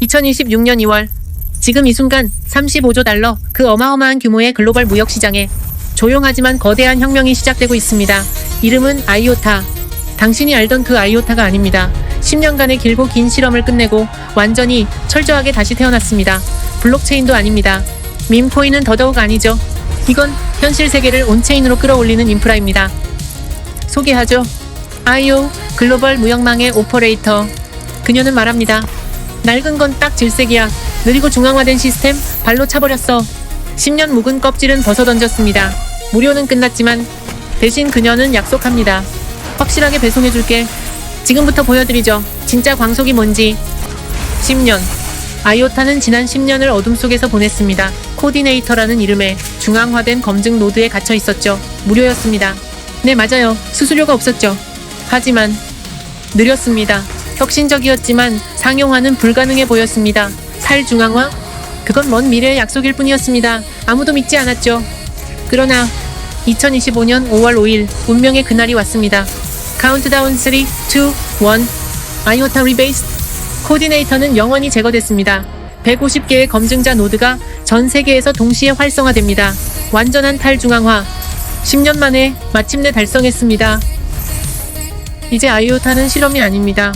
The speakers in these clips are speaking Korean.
2026년 2월 지금 이 순간 35조 달러 그 어마어마한 규모의 글로벌 무역 시장에 조용하지만 거대한 혁명이 시작되고 있습니다. 이름은 아이오타. 당신이 알던 그 아이오타가 아닙니다. 10년간의 길고 긴 실험을 끝내고 완전히 철저하게 다시 태어났습니다. 블록체인도 아닙니다. 밈코인은 더더욱 아니죠. 이건 현실 세계를 온체인으로 끌어올리는 인프라입니다. 소개하죠. 아이오 글로벌 무역망의 오퍼레이터. 그녀는 말합니다. 낡은 건 딱 질색이야. 느리고 중앙화된 시스템 발로 차버렸어. 10년 묵은 껍질은 벗어던졌습니다. 무료는 끝났지만 대신 그녀는 약속합니다. 확실하게 배송해줄게. 지금부터 보여드리죠. 진짜 광속이 뭔지. 10년. 아이오타는 지난 10년을 어둠 속에서 보냈습니다. 코디네이터라는 이름의 중앙화된 검증 노드에 갇혀 있었죠. 무료였습니다. 네, 맞아요. 수수료가 없었죠. 하지만 느렸습니다. 혁신적이었지만 상용화는 불가능해 보였습니다. 탈중앙화? 그건 먼 미래의 약속일 뿐이었습니다. 아무도 믿지 않았죠. 그러나 2025년 5월 5일 운명의 그날이 왔습니다. 카운트다운 3, 2, 1 아이오타 리베이스 코디네이터는 영원히 제거됐습니다. 150개의 검증자 노드가 전 세계에서 동시에 활성화됩니다. 완전한 탈중앙화. 10년 만에 마침내 달성했습니다. 이제 아이오타는 실험이 아닙니다.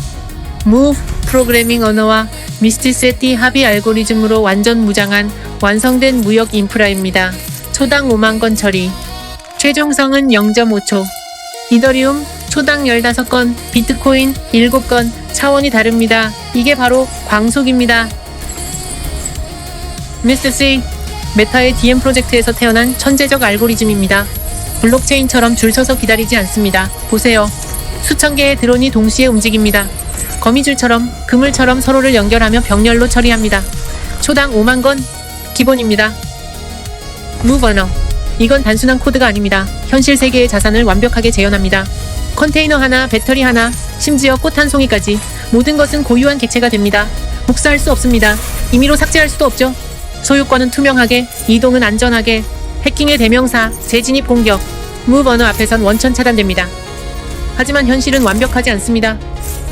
Move 프로그래밍 언어와 미스티세티 합의 알고리즘으로 완전 무장한 완성된 무역 인프라입니다. 초당 5만 건 처리. 최종성은 0.5초. 이더리움 초당 15건, 비트코인 7건, 차원이 다릅니다. 이게 바로 광속입니다. 미스터 C, 메타의 DM 프로젝트에서 태어난 천재적 알고리즘입니다. 블록체인처럼 줄 서서 기다리지 않습니다. 보세요. 수천 개의 드론이 동시에 움직입니다. 거미줄처럼 그물처럼 서로를 연결하며 병렬로 처리합니다. 초당 5만 건 기본입니다. Move 언어. 이건 단순한 코드가 아닙니다. 현실 세계의 자산을 완벽하게 재현합니다. 컨테이너 하나, 배터리 하나, 심지어 꽃 한 송이까지 모든 것은 고유한 객체가 됩니다. 복사할 수 없습니다. 임의로 삭제할 수도 없죠. 소유권은 투명하게, 이동은 안전하게, 해킹의 대명사, 재진입 공격, Move 언어 앞에선 원천 차단됩니다. 하지만 현실은 완벽하지 않습니다.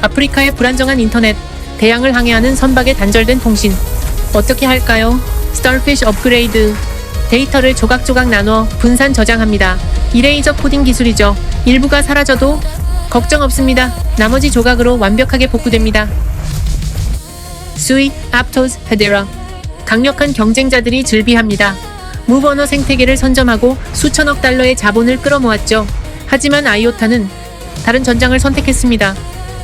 아프리카의 불안정한 인터넷, 대양을 항해하는 선박의 단절된 통신. 어떻게 할까요? 스타피쉬 업그레이드. 데이터를 조각조각 나눠 분산 저장합니다. 이레이저 코딩 기술이죠. 일부가 사라져도 걱정 없습니다. 나머지 조각으로 완벽하게 복구됩니다. 수이, aptos, hedera. 강력한 경쟁자들이 즐비합니다. 무브 언어 생태계를 선점하고 수천억 달러의 자본을 끌어모았죠. 하지만 아이오타는 다른 전장을 선택했습니다.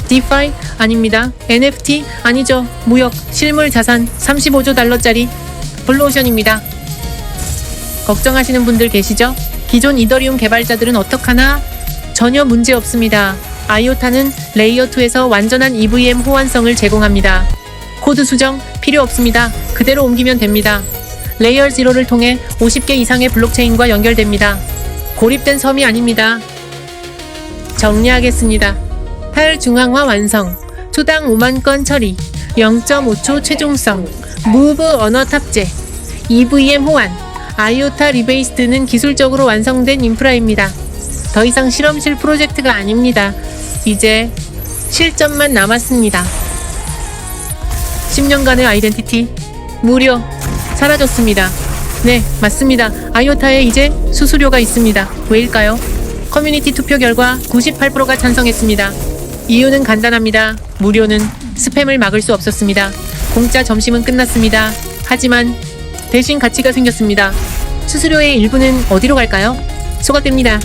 DeFi? 아닙니다. NFT? 아니죠. 무역, 실물 자산 35조 달러짜리 블루오션입니다. 걱정하시는 분들 계시죠? 기존 이더리움 개발자들은 어떡하나? 전혀 문제 없습니다. 아이오타는 레이어 2에서 완전한 EVM 호환성을 제공합니다. 코드 수정 필요 없습니다. 그대로 옮기면 됩니다. 레이어 0를 통해 50개 이상의 블록체인과 연결됩니다. 고립된 섬이 아닙니다. 정리하겠습니다. 탈중앙화 완성, 초당 5만 건 처리, 0.5초 최종성, 무브 언어 탑재, EVM 호환, 아이오타 리베이스드는 기술적으로 완성된 인프라입니다. 더 이상 실험실 프로젝트가 아닙니다. 이제 실전만 남았습니다. 10년간의 아이덴티티, 무료, 사라졌습니다. 네, 맞습니다. 아이오타에 이제 수수료가 있습니다. 왜일까요? 커뮤니티 투표 결과 98%가 찬성했습니다. 이유는 간단합니다. 무료는 스팸을 막을 수 없었습니다. 공짜 점심은 끝났습니다. 하지만 대신 가치가 생겼습니다. 수수료의 일부는 어디로 갈까요? 소각됩니다.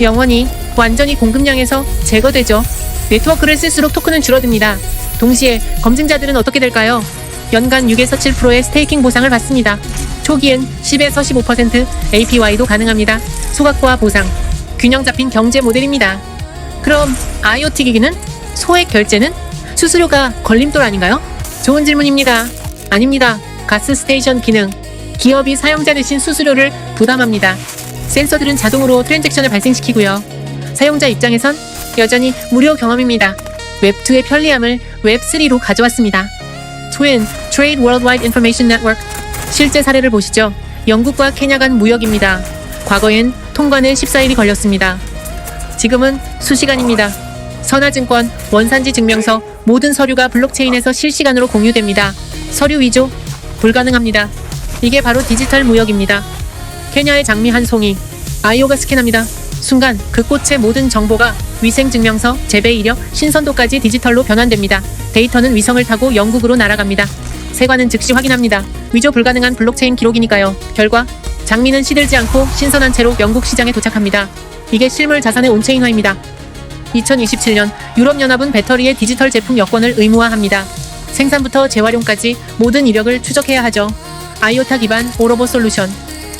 영원히 완전히 공급량에서 제거되죠. 네트워크를 쓸수록 토큰은 줄어듭니다. 동시에 검증자들은 어떻게 될까요? 연간 6에서 7%의 스테이킹 보상을 받습니다. 초기엔 10에서 15% APY도 가능합니다. 소각과 보상, 균형 잡힌 경제 모델입니다. 그럼 IoT 기기는? 소액 결제는? 수수료가 걸림돌 아닌가요? 좋은 질문입니다. 아닙니다. 가스 스테이션 기능. 기업이 사용자 대신 수수료를 부담합니다. 센서들은 자동으로 트랜잭션을 발생시키고요. 사용자 입장에선 여전히 무료 경험입니다. 웹2의 편리함을 웹3로 가져왔습니다. TWIN, Trade Worldwide Information Network. 실제 사례를 보시죠. 영국과 케냐 간 무역입니다. 과거엔 통과는 14일이 걸렸습니다. 지금은 수시간입니다. 선화증권, 원산지 증명서, 모든 서류가 블록체인에서 실시간으로 공유됩니다. 서류 위조? 불가능합니다. 이게 바로 디지털 무역입니다. 케냐의 장미 한 송이. 아이오가 스캔합니다. 순간 그 꽃의 모든 정보가 위생증명서, 재배 이력, 신선도까지 디지털로 변환됩니다. 데이터는 위성을 타고 영국으로 날아갑니다. 세관은 즉시 확인합니다. 위조 불가능한 블록체인 기록이니까요. 결과 장미는 시들지 않고 신선한 채로 영국 시장에 도착합니다. 이게 실물 자산의 온체인화입니다. 2027년 유럽연합은 배터리의 디지털 제품 여권을 의무화합니다. 생산부터 재활용까지 모든 이력을 추적해야 하죠. 아이오타 기반 오로보 솔루션.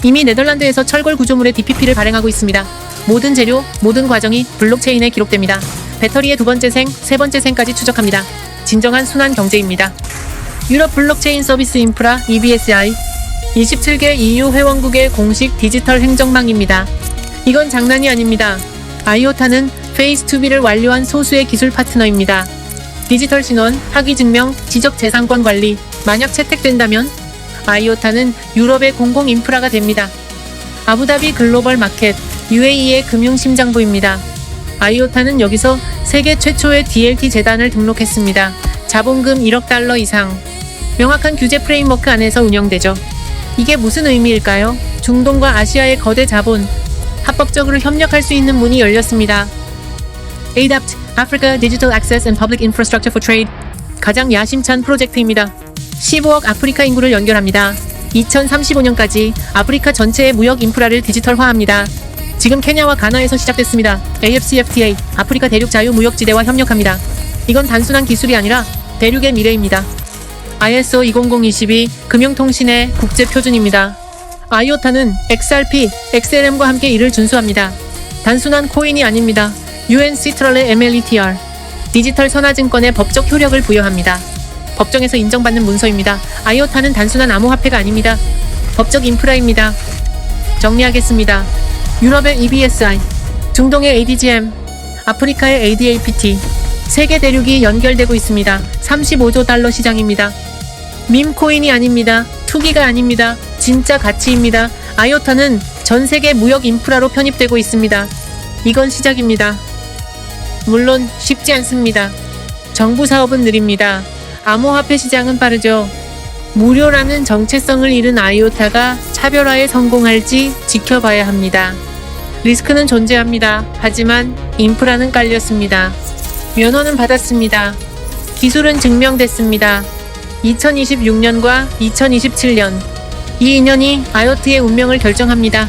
이미 네덜란드에서 철골 구조물의 DPP를 발행하고 있습니다. 모든 재료, 모든 과정이 블록체인에 기록됩니다. 배터리의 두 번째 생, 세 번째 생까지 추적합니다. 진정한 순환 경제입니다. 유럽 블록체인 서비스 인프라 EBSI. 27개 EU 회원국의 공식 디지털 행정망입니다. 이건 장난이 아닙니다. 아이오타는 페이스 2B를 완료한 소수의 기술 파트너입니다. 디지털 신원, 학위 증명, 지적 재산권 관리. 만약 채택된다면 아이오타는 유럽의 공공 인프라가 됩니다. 아부다비 글로벌 마켓, UAE의 금융 심장부입니다. 아이오타는 여기서 세계 최초의 DLT 재단을 등록했습니다. 자본금 1억 달러 이상. 명확한 규제 프레임워크 안에서 운영되죠. 이게 무슨 의미일까요? 중동과 아시아의 거대 자본, 합법적으로 협력할 수 있는 문이 열렸습니다. ADAPT, Africa Digital Access and Public Infrastructure for Trade. 가장 야심찬 프로젝트입니다. 15억 아프리카 인구를 연결합니다. 2035년까지 아프리카 전체의 무역 인프라를 디지털화합니다. 지금 케냐와 가나에서 시작됐습니다. AFCFTA, 아프리카 대륙 자유무역지대와 협력합니다. 이건 단순한 기술이 아니라 대륙의 미래입니다. ISO 20022 금융통신의 국제표준입니다. 아이오타는 XRP, XLM과 함께 이를 준수합니다. 단순한 코인이 아닙니다. UN 시트럴의 MLETR, 디지털 선화증권의 법적 효력을 부여합니다. 법정에서 인정받는 문서입니다. 아이오타는 단순한 암호화폐가 아닙니다. 법적 인프라입니다. 정리하겠습니다. 유럽의 EBSI, 중동의 ADGM, 아프리카의 ADAPT, 세계 대륙이 연결되고 있습니다. 35조 달러 시장입니다. 밈코인이 아닙니다. 투기가 아닙니다. 진짜 가치입니다. 아이오타는 전 세계 무역 인프라로 편입되고 있습니다. 이건 시작입니다. 물론 쉽지 않습니다. 정부 사업은 느립니다. 암호화폐 시장은 빠르죠. 무료라는 정체성을 잃은 아이오타가 차별화에 성공할지 지켜봐야 합니다. 리스크는 존재합니다. 하지만 인프라는 깔렸습니다. 면허는 받았습니다. 기술은 증명됐습니다. 2026년과 2027년, 이 2년이 아이오타의 운명을 결정합니다.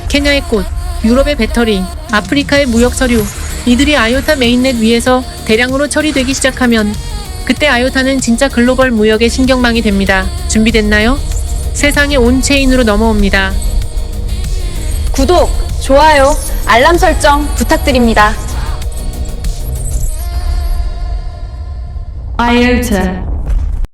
케냐의 꽃, 유럽의 배터리, 아프리카의 무역 서류, 이들이 아이오타 메인넷 위에서 대량으로 처리되기 시작하면 그때 아이오타는 진짜 글로벌 무역의 신경망이 됩니다. 준비됐나요? 세상의 온체인으로 넘어옵니다. 구독, 좋아요, 알람 설정 부탁드립니다. IOTA